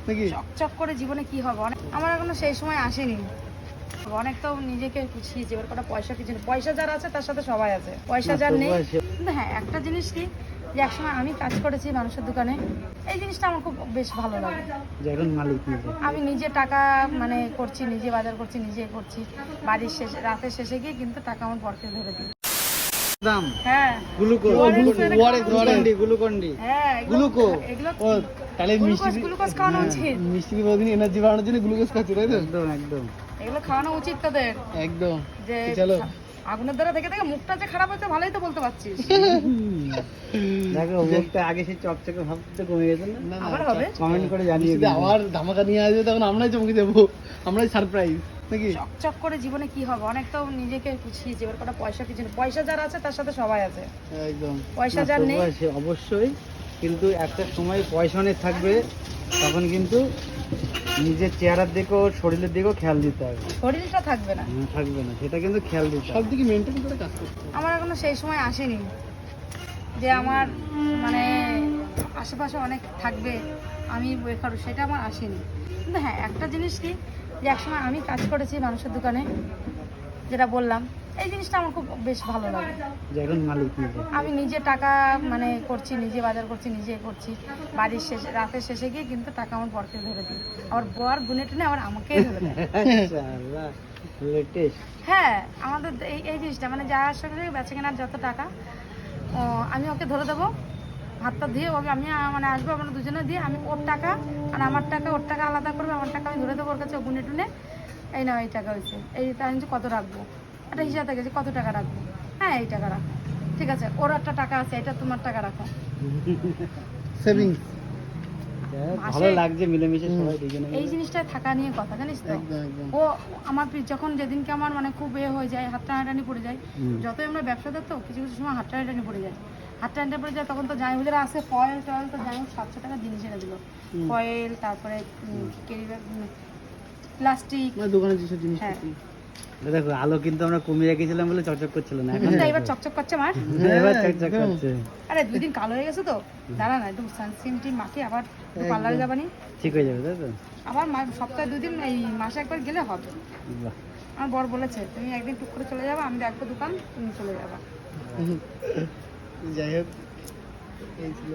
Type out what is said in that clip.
নাকি? চকচক করে জীবনে কি হবে, আমার এখনো সেই সময় আসেনি। অনেক তো নিজেকে গুছিয়েছি, এবার কটা পয়সা কিছু নেই। পয়সা যার আছে তার সাথে সবাই আছে, পয়সা যার নেই। কিন্তু হ্যাঁ, একটা জিনিস কি, যে একসময় আমি কাজ করেছি মানুষের দোকানে, এই জিনিসটা আমার খুব বেশ ভালো লাগে। এখন মালিক নিজে, আমি নিজে টাকা মানে করছি, নিজে বাজার করছি, নিজে করছি। বাড়ির শেষে, রাতের শেষে গিয়ে কিন্তু টাকা আমার বরকে ধরে দিই। দাম হ্যাঁ, গ্লুকন্ডি হ্যাঁ, গ্লুকো। এগুলো ও তাহলে গ্লুকোজ খাওয়ানো উচিত। মিষ্টি প্রতিদিন এনার্জি বাড়ানোর জন্য গ্লুকোজ খাচ্ছি, তাই তো? একদম একদম এগুলো খাওয়ানো উচিত তোদের। একদম। যে চলো, আগুনের দ্বারা থেকে থেকে মুখটা যে খারাপ হয়েছে, ভালোই তো বলতে পারছিস। দেখো মুখটা আগে সেই চকচকে ভাবতে কমে গেছে না? আবার হবে? কমেন্ট করে জানিয়ে দিও। আবার ধামাকা নিয়ে আসবে তখন আমরাই চমকে যাবো, আমরাই সারপ্রাইজ নাকি? চকচক করে জীবনে কি হবে, অনেক তো নিজেকে গুছিয়েছি, এবার কটা পয়সা কিছু নেই। পয়সা যার আছে তার সাথে সবাই আছে, একদম। পয়সা যার নেই। অবশ্যই, কিন্তু একটা সময় পয়সা অনেক থাকবে, তখন কিন্তু নিজের চেহারার দিকেও শরীরের দিকেও খেয়াল দিতে হবে। শরীরটা থাকবে না, থাকবে না, সেটা কিন্তু খেয়াল দিতে হবে। সব দিকে মেনটেন করে কাজ করতে হবে। আমার এখনো সেই সময় আসেনি যে আমার মানে আশেপাশে অনেক থাকবে, আমি বেকার, সেটা আমার আসেনি। কিন্তু হ্যাঁ, একটা জিনিস কি, যে একসময় আমি কাজ করেছি মানুষের দোকানে, যেটা বললাম, এই জিনিসটা আমার খুব বেশ ভালো লাগে। এখন মালিক নিজে, আমি নিজে টাকা মানে করছি, নিজে বাজার করছি, নিজে করছি। বাড়ির শেষে, রাতের শেষে গিয়ে কিন্তু টাকা আমার বরকে ধরে দিই। আমার বর গুনে টেনে আবার আমাকেই ধরে দেয়। লেটেস্ট। হ্যাঁ, আমাদের এই এই জিনিসটা মানে যার সঙ্গে বেচে কেনার যত টাকা, আমি ওকে ধরে দেবো, হাতটা দিয়ে ওকে আমি মানে আসবো, আমরা দুজনে দিয়ে, আমি ওর টাকা আর আমার টাকা, ওর টাকা আলাদা করবে, আমার টাকা আমি ধরে দেবো ওর কাছে, ও গুনে টুনে, এই না এই টাকা হয়েছে, এই টাকা কত রাখবো, একটা হিসাব থাকে যে কত টাকা রাখবো। হ্যাঁ, এই টাকা রাখো, ঠিক আছে, ওর একটা টাকা আছে, এটা তোমার টাকা রাখো। সেভিংস। ভালো লাগছে মিলেমিশে সবাই দুজনে। এই জিনিসটা থাকা নিয়ে কথা, জানিস তো। ও আমার যখন যেদিনকে আমার মানে খুব হয়ে যায়, হাত টানাটানি পড়ে যায়, যতই আমরা ব্যবসাদার তো কিছু কিছু সময় হাত টানাটানি পড়ে যায়, হাত টানাটানি পড়ে যায়, তখন তো যাই হুজুরা আছে ফয়েল টয়েল, তো যাই হোক 700 টাকা জিনিস এনে দিল, ফয়েল, তারপরে ক্যারি ব্যাগ, প্লাস্টিক, দোকানে যেসব জিনিস। হ্যাঁ, দেখো আলো কিন্তু আমরা কমিয়ে রেখেছিলাম বলে চকচক করছিল না, এখন এবার চকচক করছে মার। এবার চকচক করছে। আরে 2 দিন কালো হয়ে গেছে তো, দাঁড়া না, একটু সানস্ক্রিন টিম মাখি, আবার পার্লারে যাবানি, ঠিক হয়ে যাবে, তাই তো? আবার সপ্তাহে 2 দিন, এই মাসে একবার গেলে হবে। বাহ। আমার বর বলেছে, তুমি একদিন টুক করে চলে যাবা, আমি রাখবো দোকান, তুমি চলে যাবা। যাই হোক, এই ছিল।